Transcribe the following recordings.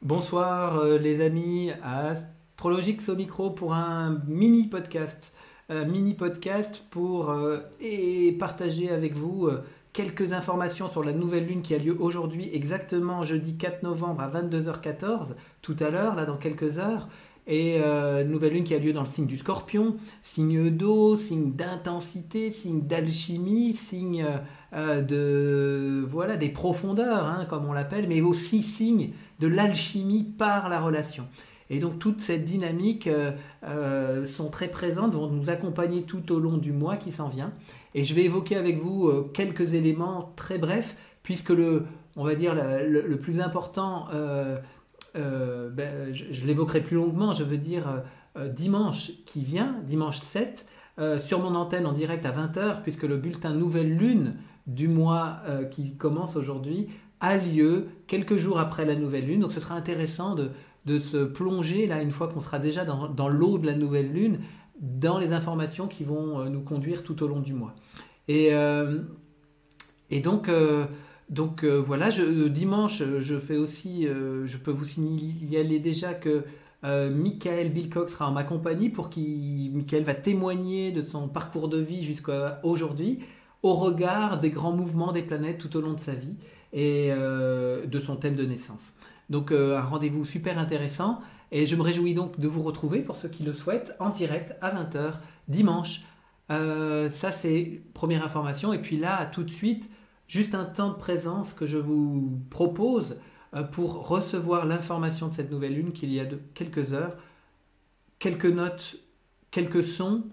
Bonsoir les amis, Astrologix au micro pour un mini podcast. Mini podcast pour partager avec vous quelques informations sur la nouvelle lune qui a lieu aujourd'hui, exactement jeudi 4 novembre à 22h14, tout à l'heure, là dans quelques heures. Et nouvelle lune qui a lieu dans le signe du Scorpion, signe d'eau, signe d'intensité, signe d'alchimie, signe voilà, des profondeurs, hein, comme on l'appelle, mais aussi signe de l'alchimie par la relation. Et donc toute cette dynamique sont très présentes, vont nous accompagner tout au long du mois qui s'en vient. Et je vais évoquer avec vous quelques éléments très brefs, puisque on va dire le plus important, je l'évoquerai plus longuement, je veux dire dimanche qui vient, dimanche 7, sur mon antenne en direct à 20h, puisque le bulletin Nouvelle Lune du mois qui commence aujourd'hui a lieu quelques jours après la nouvelle lune. Donc ce sera intéressant de se plonger, là, une fois qu'on sera déjà dans l'eau de la nouvelle lune, dans les informations qui vont nous conduire tout au long du mois. Et, euh, et donc, voilà, dimanche, je fais aussi, je peux vous signaler déjà que Michael Bilcock sera en ma compagnie Michael va témoigner de son parcours de vie jusqu'à aujourd'hui au regard des grands mouvements des planètes tout au long de sa vie et de son thème de naissance. Donc un rendez-vous super intéressant et je me réjouis donc de vous retrouver pour ceux qui le souhaitent en direct à 20h dimanche. Ça c'est première information et puis là tout de suite juste un temps de présence que je vous propose pour recevoir l'information de cette nouvelle lune qu'il y a de quelques heures, quelques notes, quelques sons,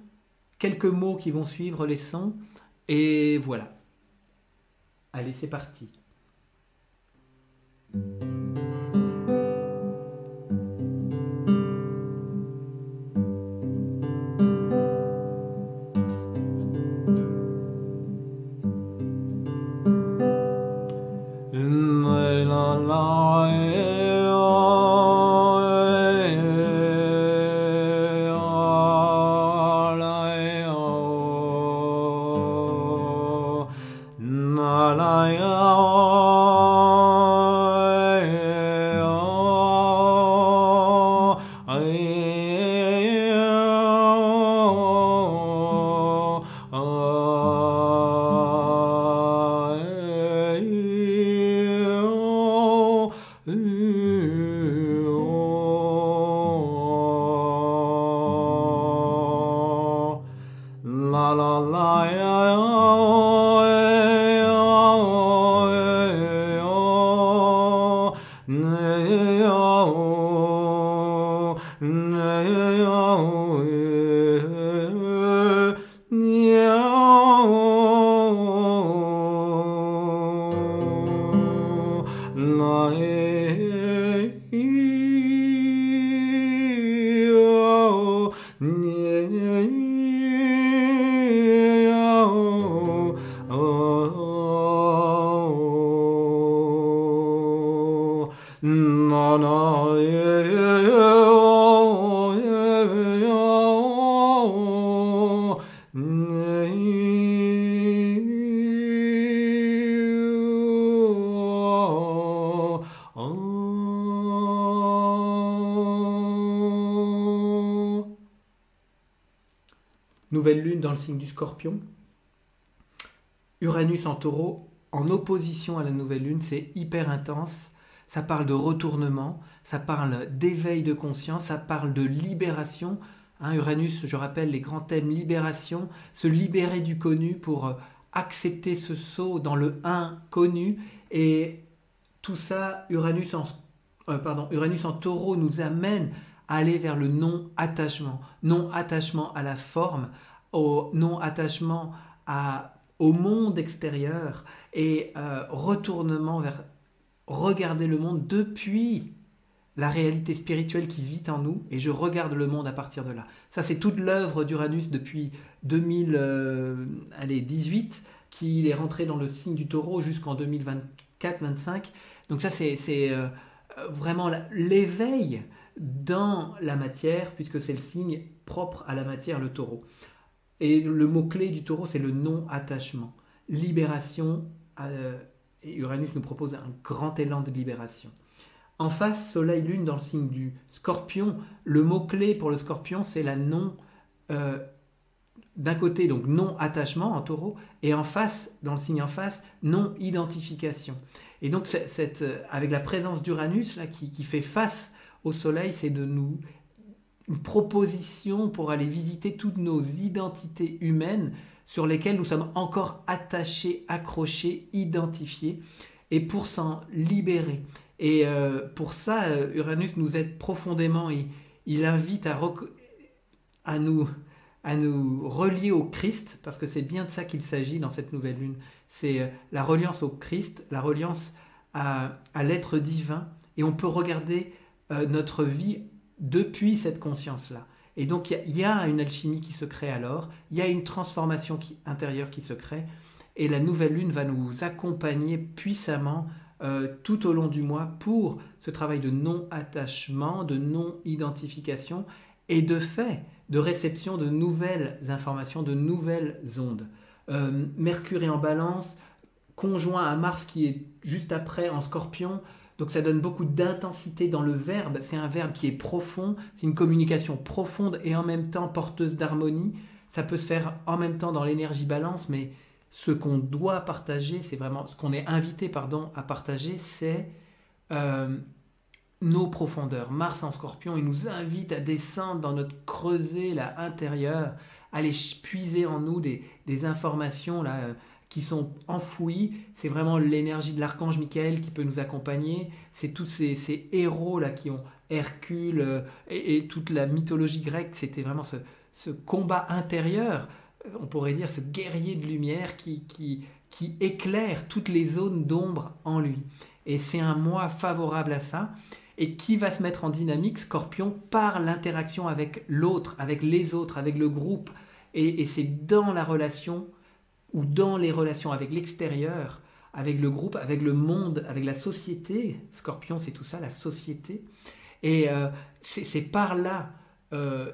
quelques mots qui vont suivre les sons et voilà. Allez, c'est parti. Nouvelle lune dans le signe du Scorpion. Uranus en taureau, en opposition à la nouvelle lune, c'est hyper intense. Ça parle de retournement, ça parle d'éveil de conscience, ça parle de libération. Hein, Uranus, je rappelle les grands thèmes libération, se libérer du connu pour accepter ce saut dans le inconnu. Et tout ça, Uranus en taureau nous amène à aller vers le non-attachement. Non-attachement à la forme, au non-attachement au monde extérieur et retournement vers regarder le monde depuis la réalité spirituelle qui vit en nous et je regarde le monde à partir de là. Ça, c'est toute l'œuvre d'Uranus depuis 2018, qu'il est rentré dans le signe du taureau jusqu'en 2024-25. Donc ça, c'est vraiment l'éveil dans la matière, puisque c'est le signe propre à la matière, le taureau. Et le mot-clé du taureau, c'est le non-attachement. Libération, et Uranus nous propose un grand élan de libération. En face, Soleil, Lune dans le signe du Scorpion. Le mot-clé pour le Scorpion, c'est la non... d'un côté, donc non-attachement en taureau, et en face, dans le signe en face, non-identification. Et donc, avec la présence d'Uranus là, qui fait face au Soleil, c'est une proposition pour aller visiter toutes nos identités humaines sur lesquelles nous sommes encore attachés, accrochés, identifiés, et pour s'en libérer. Et pour ça, Uranus nous aide profondément. Il invite à nous relier au Christ, parce que c'est bien de ça qu'il s'agit dans cette nouvelle lune. C'est la reliance au Christ, la reliance à l'être divin, et on peut regarder notre vie depuis cette conscience-là. Et donc il y a une alchimie qui se crée alors, il y a une transformation intérieure qui se crée, et la nouvelle lune va nous accompagner puissamment tout au long du mois pour ce travail de non-attachement, de non-identification, et de fait, de réception de nouvelles informations, de nouvelles ondes. Mercure est en balance, conjoint à Mars qui est juste après en Scorpion, donc ça donne beaucoup d'intensité dans le verbe. C'est un verbe qui est profond, c'est une communication profonde et en même temps porteuse d'harmonie. Ça peut se faire en même temps dans l'énergie balance, mais ce qu'on doit partager, c'est vraiment ce qu'on est invité à partager, c'est nos profondeurs. Mars en Scorpion, il nous invite à descendre dans notre creuset là, intérieur, aller puiser en nous des informations là, qui sont enfouies. C'est vraiment l'énergie de l'archange Michael qui peut nous accompagner. C'est tous ces héros là qui ont Hercule et toute la mythologie grecque. C'était vraiment ce combat intérieur, on pourrait dire ce guerrier de lumière qui éclaire toutes les zones d'ombre en lui. Et c'est un mois favorable à ça. Et qui va se mettre en dynamique, Scorpion, par l'interaction avec l'autre, avec les autres, avec le groupe. Et c'est dans la relation, ou dans les relations avec l'extérieur, avec le groupe, avec le monde, avec la société. Scorpion, c'est tout ça, la société. Et c'est par là,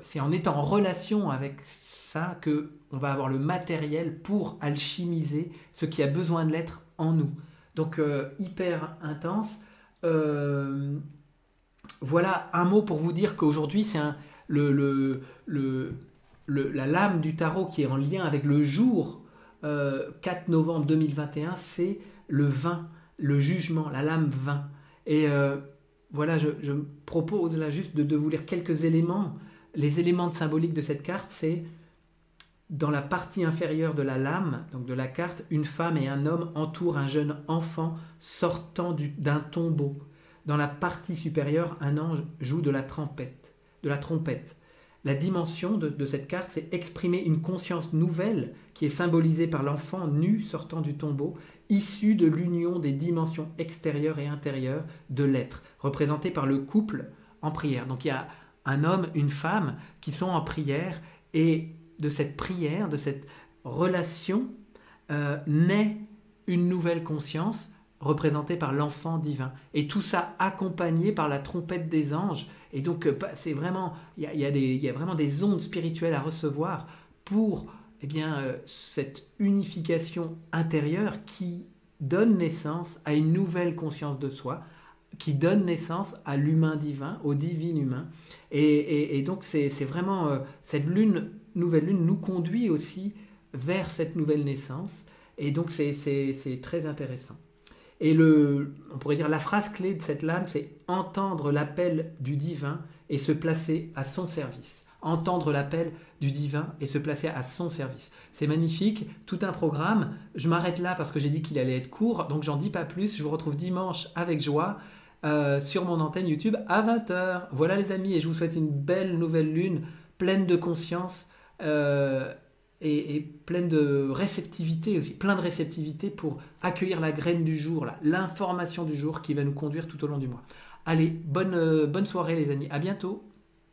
c'est en étant en relation avec ça qu'on va avoir le matériel pour alchimiser ce qui a besoin de l'être en nous. Donc, hyper intense. Voilà un mot pour vous dire qu'aujourd'hui, c'est la lame du tarot qui est en lien avec le jour 4 novembre 2021, c'est le 20, le jugement, la lame 20. Et voilà, je me propose là juste de vous lire quelques éléments. Les éléments symboliques de cette carte, c'est dans la partie inférieure de la lame, donc de la carte, une femme et un homme entourent un jeune enfant sortant d'un tombeau. Dans la partie supérieure, un ange joue de la trompette. La dimension de cette carte, c'est exprimer une conscience nouvelle qui est symbolisée par l'enfant nu sortant du tombeau, issu de l'union des dimensions extérieures et intérieures de l'être, représentée par le couple en prière. Donc il y a un homme, une femme qui sont en prière, et de cette prière, de cette relation, naît une nouvelle conscience représentée par l'enfant divin. Et tout ça accompagné par la trompette des anges. Et donc, c'est vraiment, il y a vraiment des ondes spirituelles à recevoir pour cette unification intérieure qui donne naissance à une nouvelle conscience de soi, qui donne naissance à l'humain divin, au divin humain. Et donc, c'est vraiment cette nouvelle lune nous conduit aussi vers cette nouvelle naissance. Et donc, c'est très intéressant. Et on pourrait dire la phrase clé de cette lame, c'est entendre l'appel du divin et se placer à son service. Entendre l'appel du divin et se placer à son service. C'est magnifique, tout un programme. Je m'arrête là parce que j'ai dit qu'il allait être court, donc j'en dis pas plus. Je vous retrouve dimanche avec joie sur mon antenne YouTube à 20h. Voilà les amis, et je vous souhaite une belle nouvelle lune, pleine de conscience et pleine de réceptivité aussi, plein de réceptivité pour accueillir la graine du jour, l'information du jour qui va nous conduire tout au long du mois. Allez, bonne soirée les amis, à bientôt.